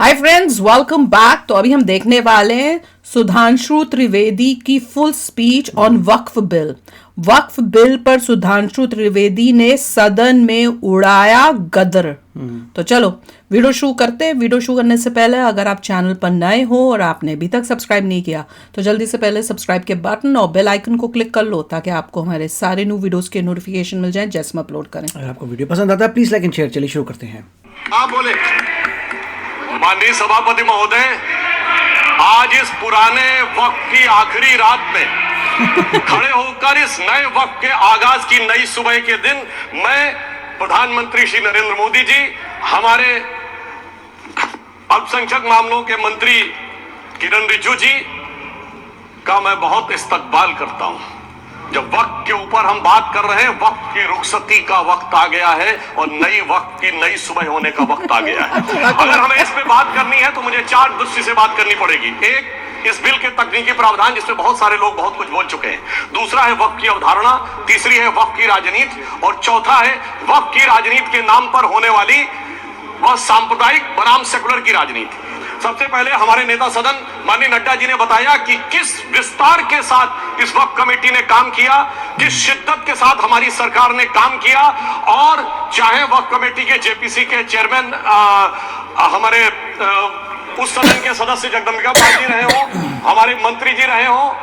Hi friends, welcome back. तो अभी हम देखने वाले हैं सुधांशु त्रिवेदी की full speech on Waqf bill. Waqf bill पर सुधांशु त्रिवेदी ने सदन में उड़ाया गदर। तो चलो वीडियो शुरू करते हैं। वीडियो शुरू करने से पहले अगर आप चैनल पर नए हो और आपने अभी तक सब्सक्राइब नहीं किया तो जल्दी से पहले सब्सक्राइब के बटन और बेल आइकन को क्लिक कर लो ताकि आपको हमारे सारे न्यू वीडियोस के नोटिफिकेशन मिल जाएं जैसे हम अपलोड करें। अगर आपको वीडियो पसंद आता है प्लीज लाइक एंड शेयर। चलिए शुरू करते हैं। आप बोले माननीय सभापति महोदय, आज इस पुराने वक्त की आखिरी रात में खड़े होकर इस नए वक्त के आगाज की नई सुबह के दिन मैं प्रधानमंत्री श्री नरेंद्र मोदी जी, हमारे अल्पसंख्यक मामलों के मंत्री किरण रिजिजू जी का मैं बहुत इस्तकबाल करता हूं। जब वक्त के ऊपर हम बात कर रहे हैं, वक्त की रुखसती का वक्त आ गया है और नई वक्त की नई सुबह होने का वक्त आ गया है। अगर हमें इस पे बात करनी है तो मुझे चार दृष्टि से बात करनी पड़ेगी। एक, इस बिल के तकनीकी प्रावधान जिसमें बहुत सारे लोग बहुत कुछ बोल चुके हैं। दूसरा है वक्त की अवधारणा। तीसरी है वक्त की राजनीति। और चौथा है वक्त की राजनीति के नाम पर होने वाली वह सांप्रदायिक बनाम सेकुलर की राजनीति। सबसे पहले हमारे नेता सदन माननीय नड्डा जी ने बताया कि किस विस्तार के साथ इस वक्त कमेटी ने काम किया, किस शिद्दत के साथ हमारी सरकार ने काम किया। और चाहे वक्त कमेटी के जेपीसी के चेयरमैन हमारे उस सदन के सदस्य जगदम्बिका पाल जी रहे हो, हमारे मंत्री जी रहे हो,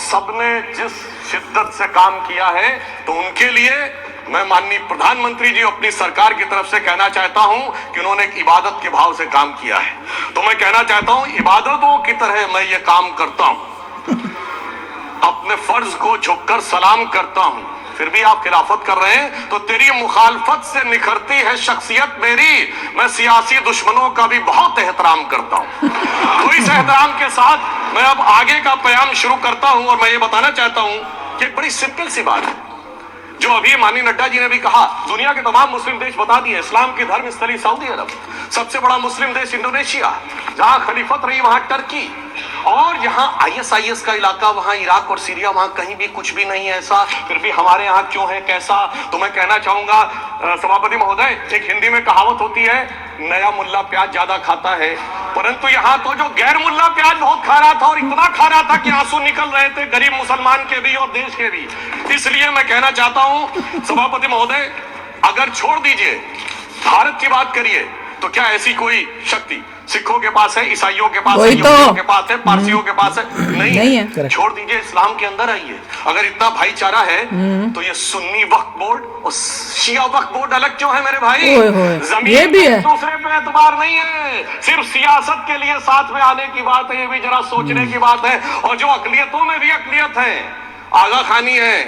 सबने जिस शिद्दत से काम किया है तो उनके लिए मैं माननीय प्रधानमंत्री जी अपनी सरकार की तरफ से कहना चाहता हूं कि उन्होंने एक इबादत के भाव से काम किया है। तो मैं कहना चाहता हूं, इबादतों की तरह मैं ये काम करता हूं, अपने फर्ज को झुककर सलाम करता हूं। फिर भी आप खिलाफत कर रहे हैं तो तेरी मुखालफत से निखरती है शख्सियत मेरी। मैं सियासी दुश्मनों का भी बहुत एहतराम करता हूं। तो इस एहतराम के साथ मैं अब आगे का बयान शुरू करता हूं और मैं ये बताना चाहता हूं कि एक बड़ी सिंपल सी बात है जो अभी माननीय नड्डा जी ने भी कहा। दुनिया के तमाम मुस्लिम देश बता दिए, इस्लाम की धर्म स्थली सऊदी अरब, सबसे बड़ा मुस्लिम देश इंडोनेशिया, जहां खलीफत रही वहां टर्की, और जहां आईएसआईएस का इलाका वहां इराक और सीरिया, वहां कहीं भी कुछ भी नहीं है ऐसा। फिर भी हमारे यहाँ क्यों है कैसा? तो मैं कहना चाहूंगा सभापति महोदय, एक हिंदी में कहावत होती है, नया मुल्ला प्याज ज्यादा खाता है, परंतु यहाँ तो जो गैर मुल्ला प्याज बहुत खा रहा था और इतना खा रहा था कि आंसू निकल रहे थे गरीब मुसलमान के भी और देश के भी। इसलिए मैं कहना चाहता हूं सभापति महोदय, अगर छोड़ दीजिए भारत की बात करिए तो क्या ऐसी कोई शक्ति सिखों के पास है, ईसाइयों के पास है, यहूदियों के पास है, पारसियों के पास है? नहीं है। छोड़ दीजिए, इस्लाम के अंदर आइए। अगर इतना भाईचारा है तो ये सुन्नी वक्फ बोर्ड और शिया वक्फ बोर्ड अलग क्यों है मेरे भाई? जमीन भी है, दूसरे पे एतबार नहीं है, सिर्फ सियासत के लिए साथ में आने की बात है। ये भी जरा सोचने की बात है। और जो अकलियतों में भी अकलियत है, आगा खानी है,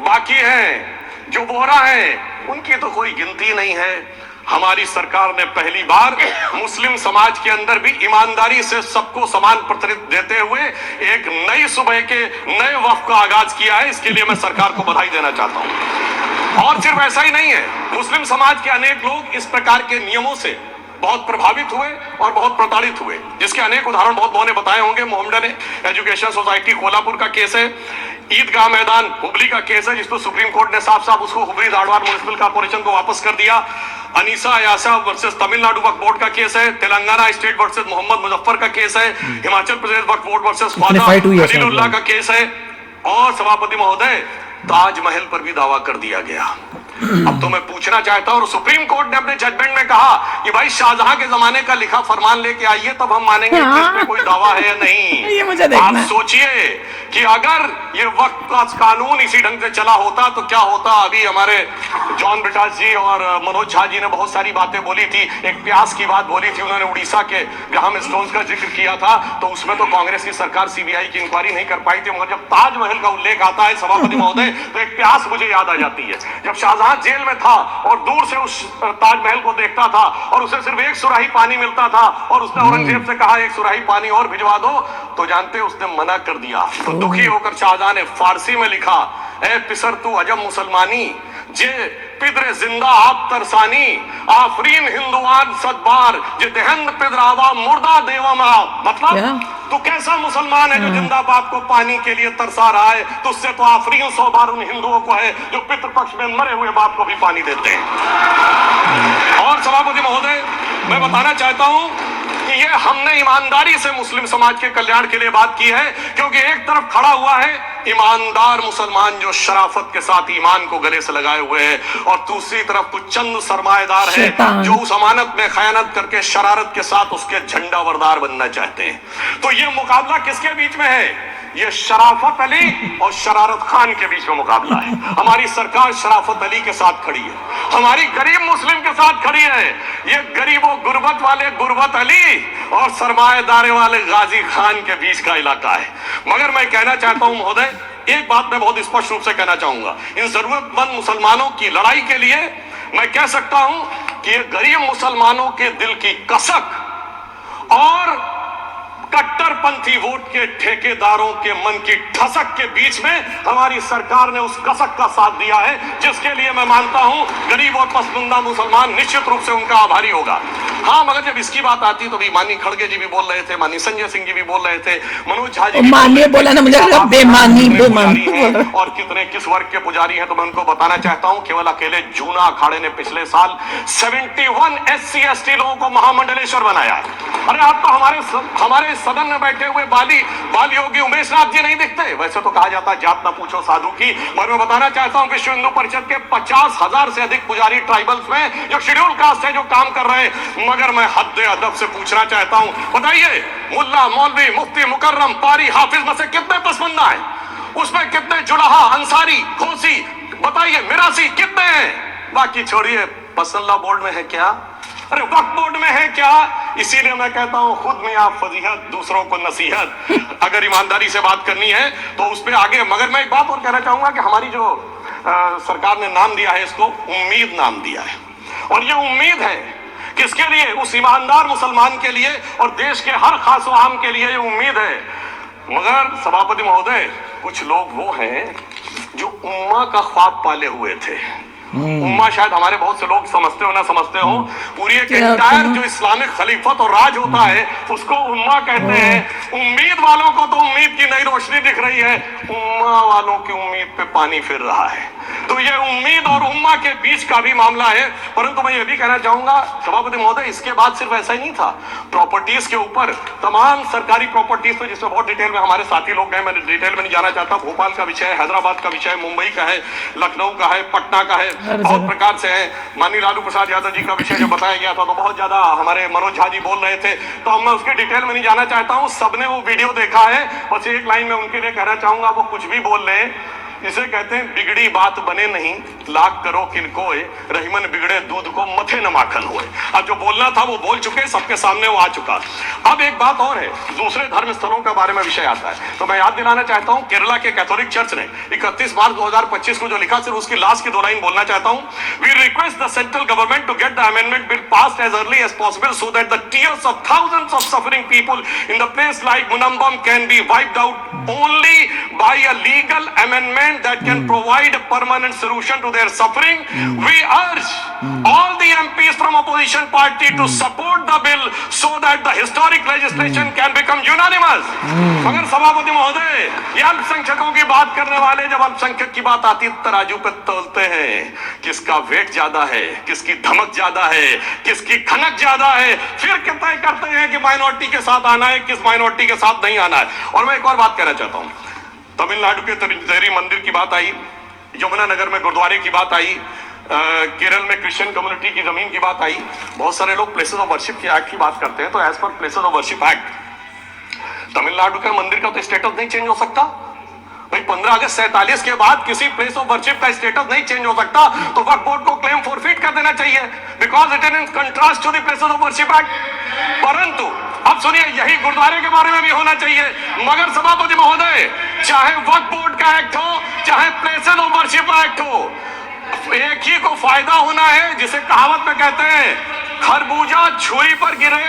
बाकी है, जो बोहरा है, उनकी तो कोई गिनती नहीं है। हमारी सरकार ने पहली बार मुस्लिम समाज के अंदर भी ईमानदारी से सबको समान प्रतिनिधित्व देते हुए एक नई सुबह के नए वक्त का आगाज किया है। इसके लिए मैं सरकार को बधाई देना चाहता हूं। और सिर्फ ऐसा ही नहीं है, मुस्लिम समाज के अनेक लोग इस प्रकार के नियमों से बहुत प्रभावित हुए और बहुत प्रताड़ित हुए, जिसके अनेक उदाहरण बहुत लोगों ने बताए होंगे। मोहम्मडन एजुकेशन सोसाइटी कोल्हापुर का केस है, ईदगाह मैदान हुबली का केस है जिसको सुप्रीम कोर्ट ने साफ साफ उसको हुबली धारवाड़ म्युनिसिपल कॉर्पोरेशन को वापस कर दिया। अनीसा यासा वर्सेस तमिलनाडु वक्फ बोर्ड का केस है, तेलंगाना स्टेट वर्सेस मोहम्मद मुजफ्फर का केस है, हिमाचल प्रदेश वक्फ बोर्ड वर्सेस ख्वाजा खलीलुल्लाह का केस है, और सभापति महोदय ताजमहल पर भी दावा कर दिया गया। अब तो मैं पूछना चाहता हूं, और सुप्रीम कोर्ट ने अपने जजमेंट में कहा कि भाई शाहजहां के जमाने का लिखा फरमान लेके आइए तब हम मानेंगे कि इसमें कोई दावा है या नहीं। ये मुझे देखना है। आप सोचिए कि अगर ये वक्त का कानून इसी ढंग से चला होता तो क्या होता। अभी हमारे जॉन ब्रिटास जी और मनोज झा जी ने बहुत सारी बातें बोली थी। एक प्यास की बात बोली थी उन्होंने, उड़ीसा के ग्राहम स्टोन्स का जिक्र किया था, तो उसमें तो कांग्रेस की सरकार सीबीआई की इंक्वायरी नहीं कर पाई थी। मगर जब ताजमहल का उल्लेख आता है सभापति महोदय तो एक प्यास मुझे याद आ जाती है। जब शाहजहां जेल में था और दूर से उस ताजमहल को देखता था और उसे सिर्फ एक सुराही पानी मिलता था और उसने औरंगजेब से कहा एक सुराही पानी और भिजवा दो, तो जानते उसने मना कर दिया। तो दुखी होकर शाहजहां ने फारसी में लिखा, ए पिसर तू अजम मुसलमानी, जे पिदरे जिंदा आप तरसानी, आफरीन हिंदुआन सदबार, जे देहंद पिदरावा मुर्दा देवमा। मतलब तो कैसा मुसलमान है जो जिंदा बाप को पानी के लिए तरसा रहा है? तो उससे तो आफरीन 100 बार उन हिंदुओं को है जो पितृपक्ष में मरे हुए बाप को भी पानी देते हैं। और सभापति महोदय, मैं बताना चाहता हूं कि ये हमने ईमानदारी से मुस्लिम समाज के कल्याण के लिए बात की है, क्योंकि एक तरफ खड़ा हुआ है ईमानदार मुसलमान जो शराफत के साथ ईमान को गले से लगाए हुए हैं, और दूसरी तरफ कुछ चंद सरमाएदार हैं जो उस अमानत में खयानत करके शरारत के साथ उसके झंडा बरदार बनना चाहते हैं। तो ये मुकाबला किसके बीच में है? ये शराफत अली और शरारत खान के बीच में मुकाबला है। हमारी सरकार शराफत अली के साथ खड़ी है, हमारी गरीब मुस्लिम के साथ खड़ी है। ये गरीबों गुर्बत वाले गुर्बत अली और सरमाएदारे वाले गाजी खान के बीच का इलाका है। मगर मैं कहना चाहता हूं महोदय, एक बात मैं बहुत स्पष्ट रूप से कहना चाहूंगा, इन जरूरतमंद मुसलमानों की लड़ाई के लिए मैं कह सकता हूं कि ये गरीब मुसलमानों के दिल की कसक और कट्टरपंथी वोट के ठेकेदारों के मन की ठसक के बीच में हमारी सरकार ने उस कसक का साथ दिया है, जिसके लिए मैं मानता हूं गरीब और पसमानदा मुसलमान निश्चित रूप से उनका आभारी होगा। हाँ, मगर जब इसकी बात आती तो भी माननीय खड़गे जी भी बोल रहे थे, माननीय संजय सिंह जी भी बोल रहे थे, मनोज झा जी माननीय बोला ना, मुझे बेमानी और कितने किस वर्ग के पुजारी हैं, तो मैं उनको बताना चाहता हूं केवल अकेले जूना अखाड़े ने पिछले साल 71 SC ST लोगों को महामंडलेश्वर बनाया है। अरे आप तो हमारे सदन में बैठे हुए बाली योगी उमेश नाथ जी नहीं दिखते। वैसे तो कहा जाता है जात ना पूछो साधु की, मगर मैं बताना चाहता हूं विश्व हिंदू परिषद के 50,000 से अधिक पुजारी ट्राइबल्स में जो शेड्यूल कास्ट है जो काम कर रहे हैं। मगर मैं हद अदब से पूछना चाहता हूं, बताइए मुल्ला मौलवी मुफ्ती मुकर्रम पारी हाफिज में से कितने पसमंदा है? उसमें कितने जुलाहा अंसारी खोसी बताइए, मिरासी कितने हैं? बाकी छोड़िए, पसंदा बोर्ड में है क्या? अरे वक्फ बोर्ड में है क्या? इसीलिए मैं कहता हूं खुद में आप फजीहत, दूसरों को नसीहत। अगर ईमानदारी से बात करनी है तो उस पर आगे। मगर मैं एक बात और कहना चाहूंगा कि हमारी जो सरकार ने नाम दिया है, इसको उम्मीद नाम दिया है, और ये उम्मीद है किसके लिए? उस ईमानदार मुसलमान के लिए और देश के हर खास व आम के लिए ये उम्मीद है। मगर सभापति महोदय, कुछ लोग वो हैं जो उम्मा का ख्वाब पाले हुए थे। उम्मा शायद हमारे बहुत से लोग समझते हो ना समझते हो, पूरी एक एंटायर जो इस्लामिक खलीफत और राज होता है उसको उम्मा कहते हैं। उम्मीद वालों को तो उम्मीद की नई रोशनी दिख रही है, उम्मा वालों की उम्मीद पे पानी फिर रहा है। तो ये उम्मीद और उम्मा के बीच का भी मामला है। परंतु मैं ये भी कहना चाहूंगा सभापति महोदय, इसके बाद सिर्फ ऐसा ही नहीं था, प्रॉपर्टीज के ऊपर तमाम सरकारी प्रॉपर्टीज पे जिसमें बहुत डिटेल में हमारे साथी लोग गए, मैं डिटेल में नहीं जाना चाहता। भोपाल का विषय है, हैदराबाद का विषय है, मुंबई का है, लखनऊ का है, पटना का है, बहुत प्रकार से है। माननीय लालू प्रसाद यादव जी का विषय जो बताया गया था तो बहुत ज्यादा हमारे मनोज झा जी बोल रहे थे, तो मैं उसके डिटेल में नहीं जाना चाहता हूँ। सबने वो वीडियो देखा है, बस एक लाइन में उनके लिए कहना चाहूंगा, वो कुछ भी बोल रहे, इसे कहते हैं बिगड़ी बात बने नहीं, लाख करो किनकोए, रहीमन बिगड़े दूध को मथे न माखन हुए। अब जो बोलना था वो बोल चुके, सबके सामने वो आ चुका। अब एक बात और है, दूसरे धर्म स्थलों के बारे में विषय आता है, तो मैं याद दिलाना चाहता हूं केरला के कैथोलिक चर्च ने 31 मार्च 2025 को जो लिखा, सिर्फ उसकी लास्ट की 2 लाइन बोलना चाहता हूं। We request the central government to get the amendment bill passed as early as possible so that the tears of thousands of suffering people in the place like Munambam can be wiped out only by a legal amendment that can provide a permanent solution to their suffering. We urge all the MPs from opposition party to support the bill so that the historic legislation can become unanimous. मगर सभापति महोदय, ये अल्पसंख्यकों की बात करने वाले जब अल्पसंख्यक की बात आती है तराजू पे तोलते हैं, किसका वेट ज्यादा है, किसकी धमक ज्यादा है, किसकी खनक ज्यादा है, फिर तय करते हैं कि माइनॉरिटी के साथ आना है, किस माइनॉरिटी के साथ नहीं आना है। और मैं एक और बात कहना चाहता हूं, तमिलनाडु के तिरुचेरी मंदिर की बात आई, यमुनानगर में गुरुद्वारे की बात आई, केरल में क्रिश्चियन कम्युनिटी की जमीन की बात आई। बहुत सारे लोग प्लेसेस ऑफ वर्शिप के एक्ट की बात करते हैं, तो as per places of worship act Tamil Nadu का मंदिर का तो स्टेटस नहीं चेंज हो सकता भाई। 15 अगस्त 47 के बाद किसी प्लेस ऑफ वर्शिप का स्टेटस नहीं चेंज हो सकता, तो वक्फ बोर्ड को क्लेम फॉरफिट कर देना चाहिए, because it is in contrast to the places of worship act. परंतु अब सुनिए, यही गुरुद्वारे के बारे में भी होना चाहिए। मगर सभापति महोदय, चाहे वक्फ बोर्ड का एक्ट हो, चाहे प्लेसेस ऑफ वर्शिप एक्ट हो, एक ही को फायदा होना है, जिसे कहावत में कहते हैं खरबूजा छुरी पर गिरे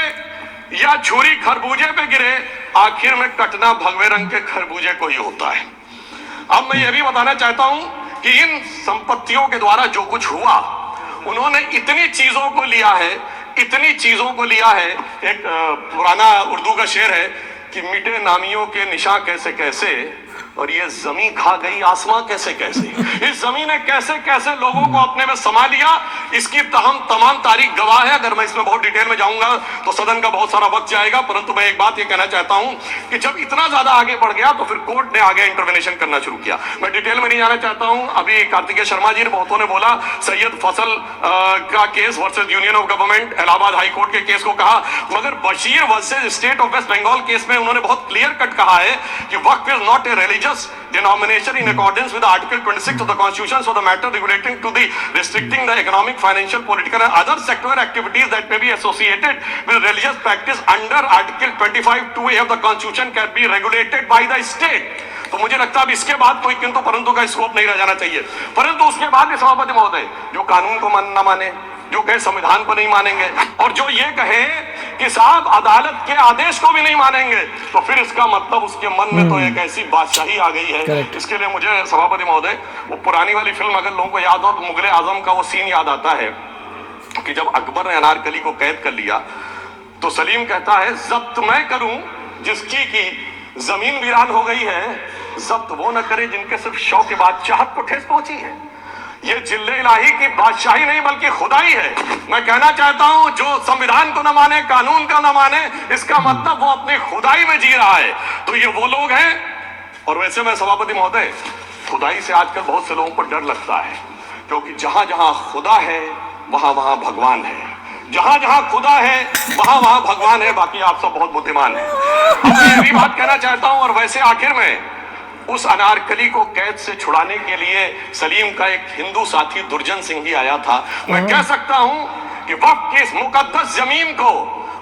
या छुरी खरबूजे पे गिरे, आखिर में कटना भगवे रंग के खरबूजे को ही होता है। अब मैं यह भी बताना चाहता हूं कि इन संपत्तियों के द्वारा जो कुछ हुआ, उन्होंने इतनी चीजों को लिया है, इतनी चीजों को लिया है। एक पुराना उर्दू का शेर है कि मिटे नामियों के निशान कैसे कैसे, और ये जमीन खा गई आसमां कैसे कैसे। इस जमीन ने कैसे कैसे लोगों को अपने में समा लिया, इसकी हम तमाम तारीख गवाह है। अगर मैं इसमें बहुत डिटेल में जाऊंगा तो सदन का बहुत सारा वक्त जाएगा, परंतु मैं एक बात ये कहना चाहता हूं कि जब इतना ज्यादा आगे बढ़ गया तो फिर कोर्ट ने आगे इंटरवेंशन करना शुरू किया। मैं डिटेल में नहीं जाना चाहता हूं। अभी कार्तिकेय शर्मा जी ने बहुतों ने बोला सैयद फैसल का case versus union of government, Allahabad high court के केस को कहा, मगर Bashir versus state of West Bengal case में उन्होंने बहुत क्लियर कट कहा है कि waqf is not a religious denomination in accordance with Article 26 of the Constitution, so the matter relating to the restricting the economic, financial, political and other sectoral activities that may be associated with religious practice under Article 25(2)(a) of the Constitution can be regulated by the state. तो मुझे लगता है अब इसके बाद कोई किंतु परंतु का स्कोप नहीं रह जाना चाहिए। परंतु उसके बाद भी सभापति महोदय जो कानून को न माने, जो कहे संविधान को नहीं मानेंगे और जो ये कहे कि साहब अदालत के आदेश को भी नहीं मानेंगे, तो फिर इसका मतलब उसके मन में तो एक ऐसी बादशाही आ गई है। Correct. इसके लिए मुझे सभापति महोदय वो पुरानी वाली फिल्म अगर लोगों को याद हो तो मुगले आजम का वो सीन याद आता है कि जब अकबर ने अनारकली को कैद कर लिया तो सलीम कहता है जब्त मैं करूं जिसकी की जमीन वीरान हो गई है, जब्त वो न करे जिनके सिर्फ शौक के बाद चाहत को ठेस पहुंची है। ये जिल्ले इलाही की बादशाही नहीं बल्कि खुदाई है। मैं कहना चाहता हूं जो संविधान को न माने, कानून का न माने, इसका मतलब वो अपनी खुदाई में जी रहा है। तो ये वो लोग हैं। और वैसे मैं सभापति महोदय खुदाई से आजकल बहुत से लोगों को डर लगता है, क्योंकि जहां जहां खुदा है वहां वहां भगवान है, जहां जहां खुदा है वहां वहां भगवान है। बाकी आप सब बहुत बुद्धिमान हैं। अब मैं ये भी बात कहना चाहता हूं। और वैसे आखिर में उस अनारकली को कैद से छुड़ाने के लिए सलीम का एक हिंदू साथी दुर्जन सिंह भी आया था। मैं कह सकता हूं कि वक्त की इस मुकद्दस जमीन को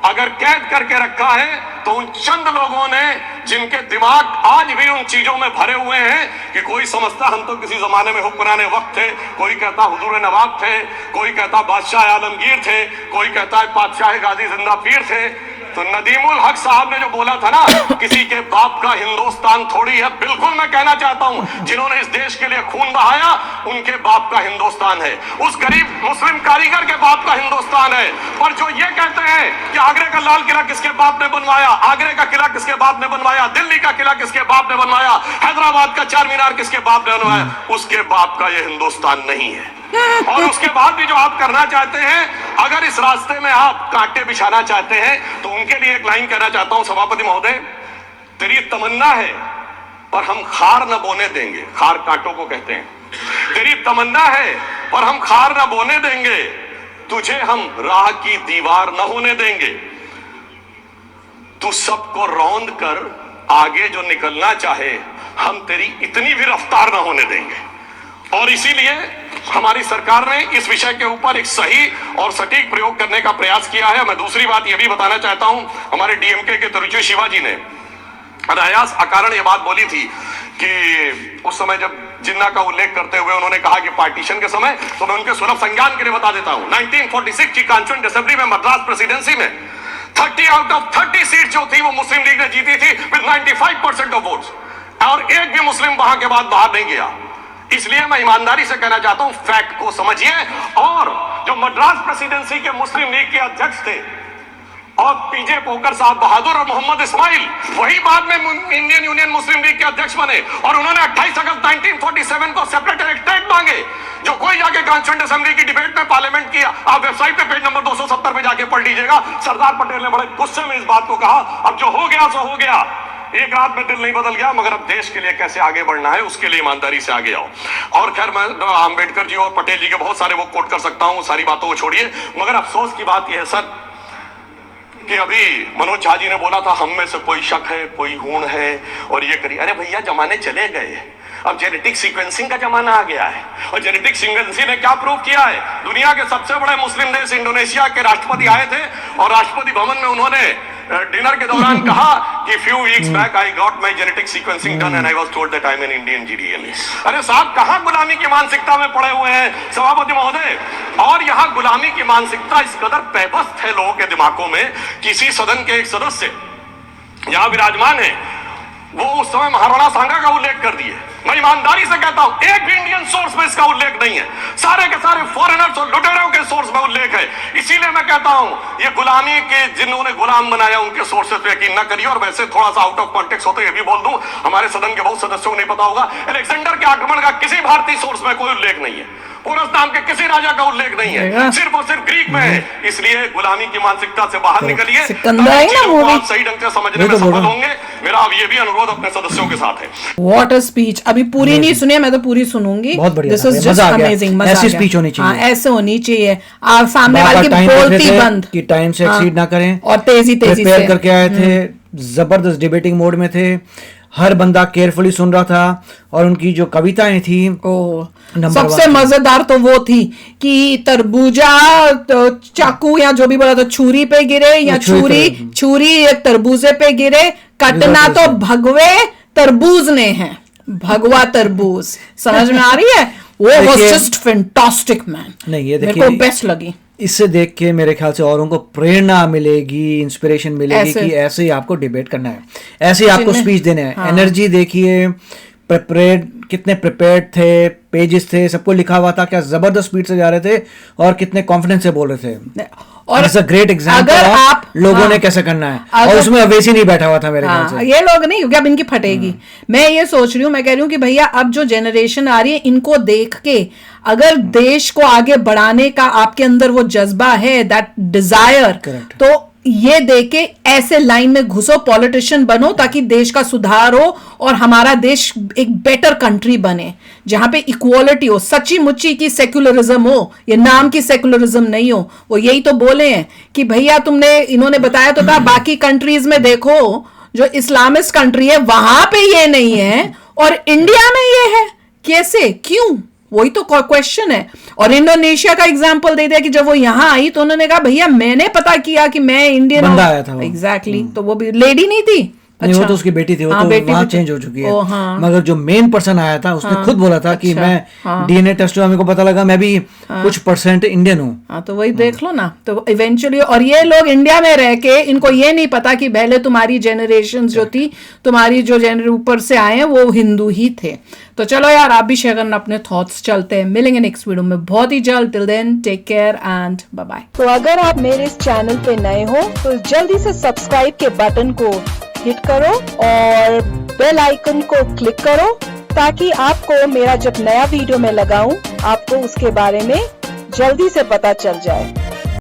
अगर कैद करके रखा है तो उन चंद लोगों ने जिनके दिमाग आज भी उन चीजों में भरे हुए हैं कि कोई समझता हम तो किसी जमाने में हुक्मरान वक्त थे, कोई कहता हुजूर नवाब थे, कोई कहता बादशाह आलमगीर थे, कोई कहता है बादशाह गाजी जिंदा पीर थे। तो नदीमुल हक साहब ने जो बोला था ना किसी के बाप का हिंदुस्तान थोड़ी है, बिल्कुल मैं कहना चाहता हूं जिन्होंने इस देश के लिए खून बहाया उनके बाप का हिंदुस्तान है, उस गरीब मुस्लिम कारीगर के बाप का हिंदुस्तान है। पर जो ये कहते हैं कि आगरे का लाल किला किसके बाप ने बनवाया, आगरे का किला किसके बाप ने बनवाया, दिल्ली का किला किसके बाप ने बनवाया, हैदराबाद का चार मीनार किसके बाप ने बनवाया, उसके बाप का ये हिंदुस्तान नहीं है। और उसके बाद भी जो आप करना चाहते हैं, अगर इस रास्ते में आप कांटे बिछाना चाहते हैं तो उनके लिए एक लाइन कहना चाहता हूं सभापति महोदय, तेरी तमन्ना है पर हम खार न बोने देंगे, खार कांटों को कहते हैं, तेरी तमन्ना है पर हम खार न बोने देंगे, तुझे हम राह की दीवार न होने देंगे, तू सबको रौंद कर आगे जो निकलना चाहे हम तेरी इतनी भी रफ्तार न होने देंगे। और इसीलिए हमारी सरकार ने इस विषय के ऊपर एक सही और सटीक प्रयोग करने का प्रयास किया है। मैं दूसरी बात यह भी बताना चाहता हूं, हमारे डीएमके के तिरुचि शिवाजी ने अनायास अकारण ये बात बोली थी कि उस समय जब जिन्ना का उल्लेख करते हुए उन्होंने कहा कि पार्टीशन के समय, तो मैं उनके सुलभ संज्ञान के लिए बता देता हूं 1946 की कॉन्स्टिट्यूएंट असेंबली में मद्रास प्रेसिडेंसी में 30 आउट ऑफ 30 सीट जो थी वो मुस्लिम लीग ने जीती थी विद 95% ऑफ वोट्स, और एक भी मुस्लिम वहां के बाद बाहर नहीं गया। इसलिए मैं ईमानदारी से कहना चाहता हूं फैक्ट को समझिए। और जो मद्रास प्रेसिडेंसी के मुस्लिम लीग के अध्यक्ष थे और पीजे पोकर साहब बहादुर और मोहम्मद इस्माइल, वही बाद में इंडियन यूनियन मुस्लिम लीग के अध्यक्ष बने और उन्होंने 28 अगस्त 1947 को सेपरेट स्टेट मांगे। जो कोई जाके कॉन्स्टिट्यूएंट असेंबली की डिबेट में पार्लियामेंट किया, आप वेबसाइट पे पेज नंबर 270 पे जाके पढ़ लीजिएगा। सरदार पटेल ने बड़े गुस्से में इस बात को कहा, अब जो हो गया सो हो गया, एक रात में दिल नहीं बदल गया, मगर अब देश के लिए कैसे आगे बढ़ना है उसके लिए ईमानदारी से आगे आओ। और खैर मैं अंबेडकर जी और पटेल जी के बहुत सारे वो कोट कर सकता हूं, सारी बातों को छोड़िए, मगर अफसोस की बात यह है सर कि अभी मनोज झा जी ने बोला था हम में से कोई शक है, कोई हूण है और ये करिए। अरे भैया जमाने चले गए, अब जेनेटिक सीक्वेंसिंग का जमाना आ गया है। और जेनेटिक सीक्वेंसिंग ने क्या प्रूव किया है, दुनिया के सबसे बड़े मुस्लिम देश इंडोनेशिया के राष्ट्रपति आए थे और राष्ट्रपति भवन में उन्होंने डिनर के दौरान कहा कि few weeks back I got my genetic sequencing done and I was told that I'm an Indian GDLA। अरे साहब कहां गुलामी की मानसिकता में पड़े हुए हैं सभापति महोदय। और यहां गुलामी की मानसिकता इस कदर पैबस्त है लोगों के दिमागों में, किसी सदन के एक सदस्य यहां विराजमान है, वो उस समय महाराणा सांगा का उल्लेख कर दिए मैं ईमानदारी से कहता हूं, एक भी इंडियन सोर्स में इसका उल्लेख नहीं है, सारे के सारे फॉरेनर्स और लुटेरों के सोर्स में उल्लेख है। इसीलिए मैं कहता हूं, ये गुलामी के जिन्होंने गुलाम बनाया उनके सोर्सेस पे यकीन न करिए। और वैसे थोड़ा सा आउट ऑफ कॉन्टेक्स्ट होते ये भी बोल दूं, हमारे सदन के बहुत सदस्यों को नहीं पता होगा, अलेक्जेंडर के आक्रमण का किसी भारतीय सोर्स में कोई उल्लेख नहीं है, पोरस नाम के किसी राजा का उल्लेख नहीं है, सिर्फ और सिर्फ ग्रीक में है। इसलिए गुलामी की मानसिकता से बाहर निकलिए, आप सही ढंग से समझने में सफल होंगे। मेरा अब ये भी अनुरोध अपने सदस्यों के साथ है। What a speech! अभी पूरी नहीं सुनी, मैं तो पूरी सुनूंगी। बहुत बढ़िया, This is just amazing, ऐसी स्पीच होनी चाहिए। हाँ, ऐसे होनी चाहिए। आप सामने वाले की बोलती बंद कि टाइम से एक्सीड ना करें, और तेजी तेजी से करके आए थे, जबरदस्त डिबेटिंग मोड में थे, हर बंदा केयरफुली सुन रहा था। और उनकी जो कविताएं थी, सबसे मजेदार तो वो थी कि तरबूजा तो चाकू या जो भी बोला तो छुरी पे गिरे, या छुरी एक तरबूजे पे गिरे, कटना तो भगवे तरबूज ने है, भगवा तरबूज। समझ में आ रही है? वो वाज जस्ट फैंटास्टिक मैन। नहीं, ये देखिए, मेरे को बेस्ट लगी। इससे देख के मेरे ख्याल से औरों को प्रेरणा मिलेगी, इंस्पिरेशन मिलेगी कि ऐसे ही आपको डिबेट करना है, ऐसे ही आपको स्पीच देना है। एनर्जी देखिए, कितने प्रिपेयर्ड थे, पेजेस थे, सबको लिखा हुआ था, क्या जबरदस्त स्पीड से जा रहे थे और कितने कॉन्फिडेंस से बोल रहे थे। और ग्रेट एग्जाम्पल अगर आप लोगों ने कैसे करना है। और उसमें अवेसी नहीं बैठा हुआ था मेरे ख्याल से। ये लोग नहीं, क्योंकि अब इनकी फटेगी। मैं ये सोच रही हूँ, मैं कह रही हूँ कि भैया अब जो जनरेशन आ रही है, इनको देख के अगर देश को आगे बढ़ाने का आपके अंदर वो जज्बा है, दैट डिजायर, तो ये देके ऐसे लाइन में घुसो, पॉलिटिशियन बनो, ताकि देश का सुधार हो और हमारा देश एक बेटर कंट्री बने, जहां पे इक्वालिटी हो, सच्ची मुच्ची की सेक्युलरिज्म हो, ये नाम की सेक्युलरिज्म नहीं हो। वो यही तो बोले हैं कि भैया इन्होंने बताया तो था, बाकी कंट्रीज में देखो जो इस्लामिस्ट कंट्री है वहां पे ये नहीं है और इंडिया में ये है, कैसे, क्यों? वही तो क्वेश्चन है। और इंडोनेशिया का एग्जांपल दे दिया कि जब वो यहाँ आई तो उन्होंने कहा भैया मैंने पता किया कि मैं इंडियन बंदा आया था। एग्जैक्टली तो वो भी लेडी नहीं थी। नहीं, वो तो उसकी बेटी थी, वो तो वहाँ चेंज हो चुकी है। मगर जो मेन पर्सन आया था उसने खुद बोला था कि मैं डीएनए टेस्ट हुआ, मेरे को पता लगा मैं भी कुछ परसेंट इंडियन हूँ। तो वही देख लो ना, तो इवेंचुअली। और ये लोग इंडिया में रह के, इनको ये नहीं पता कि पहले तुम्हारी जनरेशन जो थी, तुम्हारी जो जनरेशन ऊपर से आए हैं वो हिंदू ही थे। तो चलो यार, आप भी शेयर करना अपने थॉट्स। चलते हैं, मिलेंगे नेक्स्ट वीडियो में बहुत ही जल्द। Till then take care and bye bye. तो अगर आप मेरे इस चैनल पे नए हो तो जल्दी से सब्सक्राइब के बटन को हिट करो और बेल आइकन को क्लिक करो, ताकि आपको मेरा जब नया वीडियो मैं लगाऊं आपको उसके बारे में जल्दी से पता चल जाए।